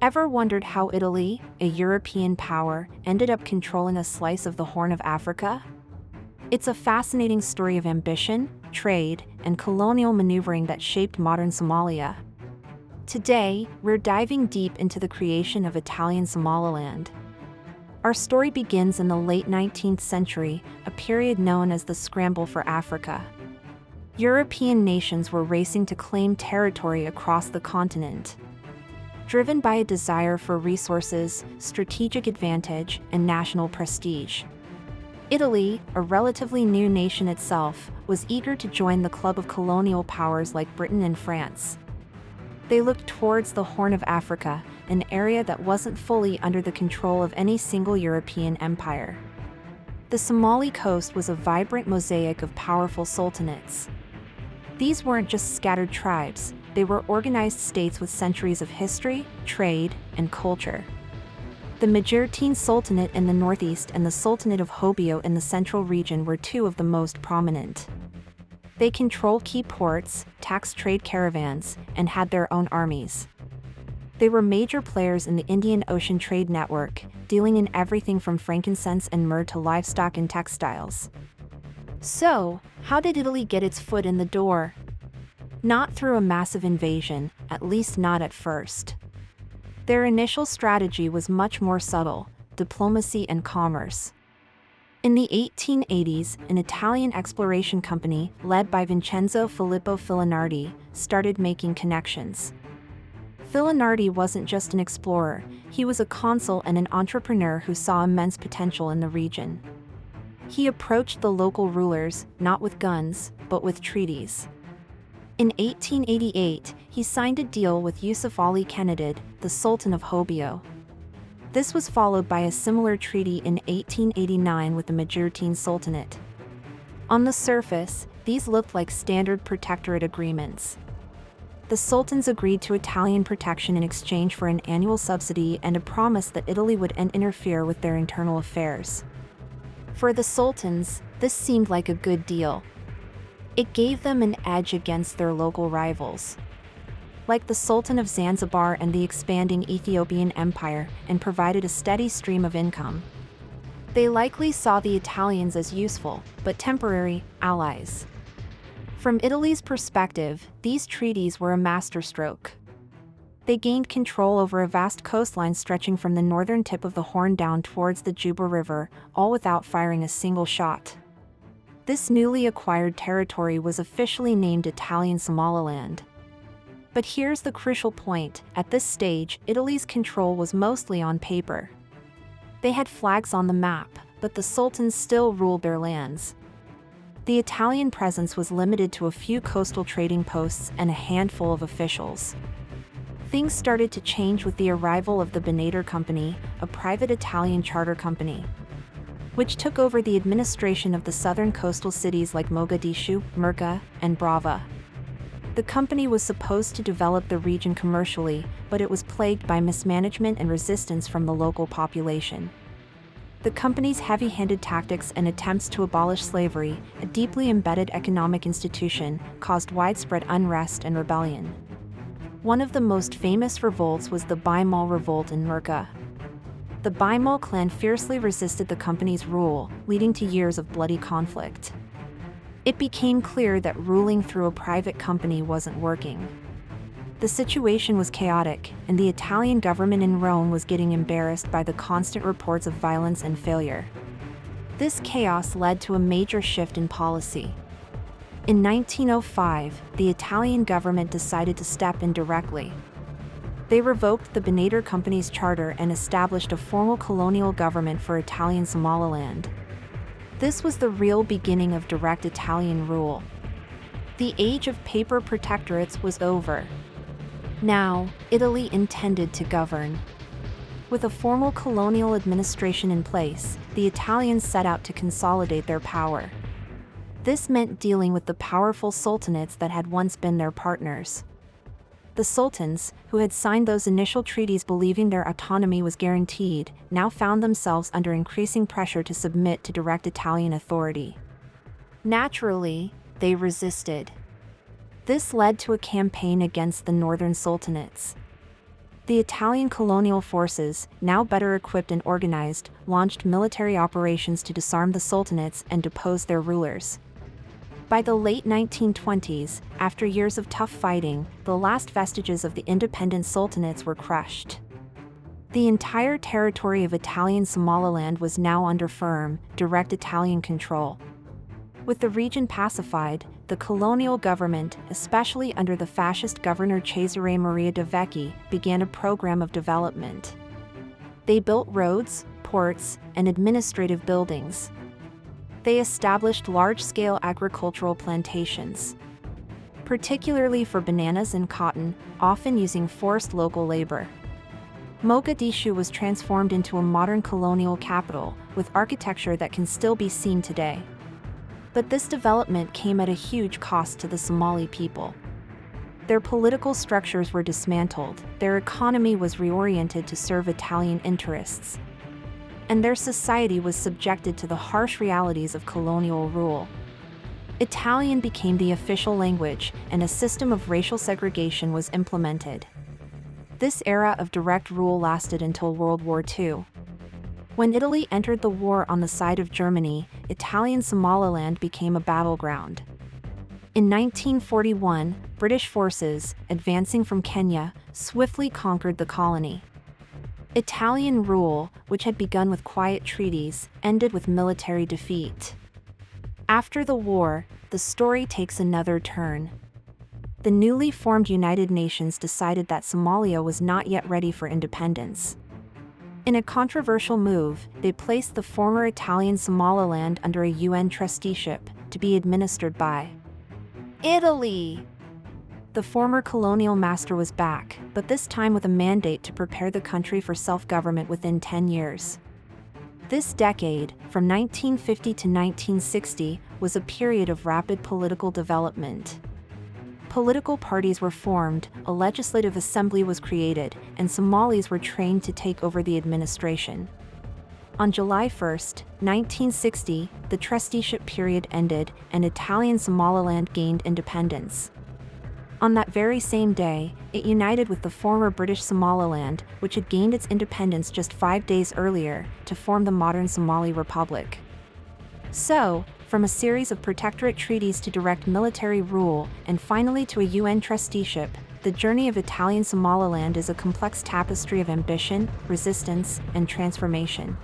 Ever wondered how Italy, a European power, ended up controlling a slice of the Horn of Africa? It's a fascinating story of ambition, trade, and colonial maneuvering that shaped modern Somalia. Today, we're diving deep into the creation of Italian Somaliland. Our story begins in the late 19th century, a period known as the Scramble for Africa. European nations were racing to claim territory across the continent. Driven by a desire for resources, strategic advantage, and national prestige. Italy, a relatively new nation itself, was eager to join the club of colonial powers like Britain and France. They looked towards the Horn of Africa, an area that wasn't fully under the control of any single European empire. The Somali coast was a vibrant mosaic of powerful sultanates. These weren't just scattered tribes, they were organized states with centuries of history, trade, and culture. The Mogadishu Sultanate in the northeast and the Sultanate of Hobyo in the central region were two of the most prominent. They controlled key ports, taxed trade caravans, and had their own armies. They were major players in the Indian Ocean trade network, dealing in everything from frankincense and myrrh to livestock and textiles. So, how did Italy get its foot in the door? Not through a massive invasion, at least not at first. Their initial strategy was much more subtle: diplomacy and commerce. In the 1880s, an Italian exploration company, led by Vincenzo Filippo Filinardi, started making connections. Filinardi wasn't just an explorer, he was a consul and an entrepreneur who saw immense potential in the region. He approached the local rulers, not with guns, but with treaties. In 1888, he signed a deal with Yusuf Ali Kenadid, the Sultan of Hobyo. This was followed by a similar treaty in 1889 with the Mogadishu Sultanate. On the surface, these looked like standard protectorate agreements. The sultans agreed to Italian protection in exchange for an annual subsidy and a promise that Italy wouldn't interfere with their internal affairs. For the sultans, this seemed like a good deal. It gave them an edge against their local rivals, like the Sultan of Zanzibar and the expanding Ethiopian Empire, and provided a steady stream of income. They likely saw the Italians as useful, but temporary, allies. From Italy's perspective, these treaties were a masterstroke. They gained control over a vast coastline stretching from the northern tip of the Horn down towards the Juba River, all without firing a single shot. This newly acquired territory was officially named Italian Somaliland. But here's the crucial point: at this stage, Italy's control was mostly on paper. They had flags on the map, but the sultans still ruled their lands. The Italian presence was limited to a few coastal trading posts and a handful of officials. Things started to change with the arrival of the Benatar Company, a private Italian charter company, which took over the administration of the southern coastal cities like Mogadishu, Merka, and Brava. The company was supposed to develop the region commercially, but it was plagued by mismanagement and resistance from the local population. The company's heavy-handed tactics and attempts to abolish slavery, a deeply embedded economic institution, caused widespread unrest and rebellion. One of the most famous revolts was the Baimal Revolt in Merka. The Baimal clan fiercely resisted the company's rule, leading to years of bloody conflict. It became clear that ruling through a private company wasn't working. The situation was chaotic, and the Italian government in Rome was getting embarrassed by the constant reports of violence and failure. This chaos led to a major shift in policy. In 1905, the Italian government decided to step in directly. They revoked the Benatar Company's charter and established a formal colonial government for Italian Somaliland. This was the real beginning of direct Italian rule. The age of paper protectorates was over. Now, Italy intended to govern. With a formal colonial administration in place, the Italians set out to consolidate their power. This meant dealing with the powerful sultanates that had once been their partners. The sultans, who had signed those initial treaties believing their autonomy was guaranteed, now found themselves under increasing pressure to submit to direct Italian authority. Naturally, they resisted. This led to a campaign against the northern sultanates. The Italian colonial forces, now better equipped and organized, launched military operations to disarm the sultanates and depose their rulers. By the late 1920s, after years of tough fighting, the last vestiges of the independent sultanates were crushed. The entire territory of Italian Somaliland was now under firm, direct Italian control. With the region pacified, the colonial government, especially under the fascist governor Cesare Maria de Vecchi, began a program of development. They built roads, ports, and administrative buildings. They established large-scale agricultural plantations, particularly for bananas and cotton, often using forced local labor. Mogadishu was transformed into a modern colonial capital, with architecture that can still be seen today. But this development came at a huge cost to the Somali people. Their political structures were dismantled, their economy was reoriented to serve Italian interests, and their society was subjected to the harsh realities of colonial rule. Italian became the official language, and a system of racial segregation was implemented. This era of direct rule lasted until World War II. When Italy entered the war on the side of Germany, Italian Somaliland became a battleground. In 1941, British forces, advancing from Kenya, swiftly conquered the colony. Italian rule, which had begun with quiet treaties, ended with military defeat. After the war, the story takes another turn. The newly formed United Nations decided that Somalia was not yet ready for independence. In a controversial move, they placed the former Italian Somaliland under a UN trusteeship, to be administered by Italy. The former colonial master was back, but this time with a mandate to prepare the country for self-government within 10 years. This decade, from 1950 to 1960, was a period of rapid political development. Political parties were formed, a legislative assembly was created, and Somalis were trained to take over the administration. On July 1, 1960, the trusteeship period ended and Italian Somaliland gained independence. On that very same day, it united with the former British Somaliland, which had gained its independence just 5 days earlier, to form the modern Somali Republic. So, from a series of protectorate treaties to direct military rule, and finally to a UN trusteeship, the journey of Italian Somaliland is a complex tapestry of ambition, resistance, and transformation.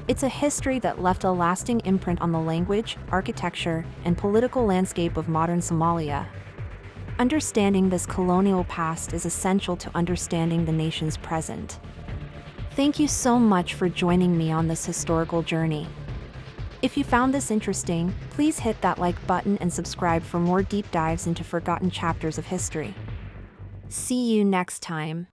It's a history that left a lasting imprint on the language, architecture, and political landscape of modern Somalia. Understanding this colonial past is essential to understanding the nation's present. Thank you so much for joining me on this historical journey. If you found this interesting, please hit that like button and subscribe for more deep dives into forgotten chapters of history. See you next time.